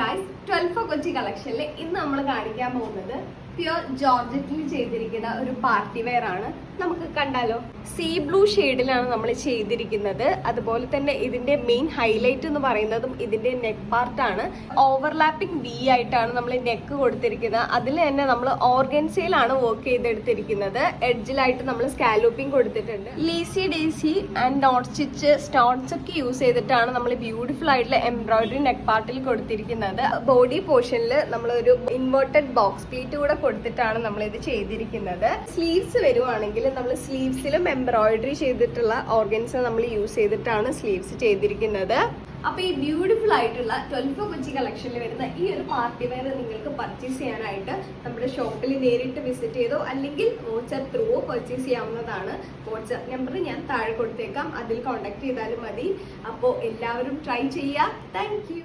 Guys 12 four Kochi കളക്ഷനിൽ ഇന്ന് നമ്മൾ കാണിക്കാൻ പോകുന്നത് പ്യുർ ജോർജറ്റിൽ ചെയ്തിരിക്കുന്ന ഒരു പാർട്ടി വെയർ ആണ്. നമുക്ക് കണ്ടാലോ. സീ ബ്ലൂ ഷെയ്ഡിലാണ് നമ്മൾ ചെയ്തിരിക്കുന്നത്. അതുപോലെ തന്നെ ഇതിന്റെ മെയിൻ ഹൈലൈറ്റ് എന്ന് പറയുന്നതും ഇതിന്റെ നെക്ക് പാർട്ടാണ്. ഓവർലാപ്പിംഗ് വി ആയിട്ടാണ് നമ്മൾ നെക്ക് കൊടുത്തിരിക്കുന്നത്. അതിൽ തന്നെ നമ്മൾ ഓർഗൻസയിലാണ് വർക്ക് ചെയ്തെടുത്തിരിക്കുന്നത്. എഡ്ജിലായിട്ട് നമ്മൾ സ്കാലോപ്പിംഗ് കൊടുത്തിട്ടുണ്ട്. Lazy daisy and knot stitch stones ഒക്കെ യൂസ് ചെയ്തിട്ടാണ് നമ്മൾ ബ്യൂട്ടിഫുൾ ആയിട്ടുള്ള എംബ്രോയിഡറി നെക്ക് പാർട്ടിൽ കൊടുത്തിരിക്കുന്നത്. ബോഡി പോർഷനിൽ നമ്മൾ ഒരു ഇൻവേർട്ടഡ് ബോക്സ് പ്ലീറ്റ് കൂടെ കൊടുത്തിട്ടാണ് നമ്മൾ ഇത് ചെയ്തിരിക്കുന്നത്. സ്ലീവ്സ് വരുവാണെങ്കിൽ നമ്മൾ സ്ലീവ്സിലും എംബ്രോയിഡറി ചെയ്തിട്ടുള്ള ഓർഗൻസ് നമ്മൾ യൂസ് ചെയ്തിട്ടാണ് സ്ലീവ്സ് ചെയ്തിരിക്കുന്നത്. അപ്പൊ ഈ ബ്യൂട്ടിഫുൾ ആയിട്ടുള്ള 12 ഫോർ കൊച്ചി കളക്ഷനിൽ വരുന്ന ഈ ഒരു പാർട്ടി വെയർ നിങ്ങൾക്ക് പർച്ചേസ് ചെയ്യാനായിട്ട് നമ്മുടെ ഷോപ്പിൽ നേരിട്ട് വിസിറ്റ് ചെയ്തോ അല്ലെങ്കിൽ വാട്സ്ആപ്പ് ത്രൂ പർച്ചേസ് ചെയ്യാവുന്നതാണ്. വാട്സ്ആപ്പ് നമ്പർ ഞാൻ താഴെ കൊടുത്തേക്കാം, അതിൽ കോൺടാക്ട് ചെയ്താലും മതി. അപ്പോൾ എല്ലാവരും ട്രൈ ചെയ്യുക. Thank you.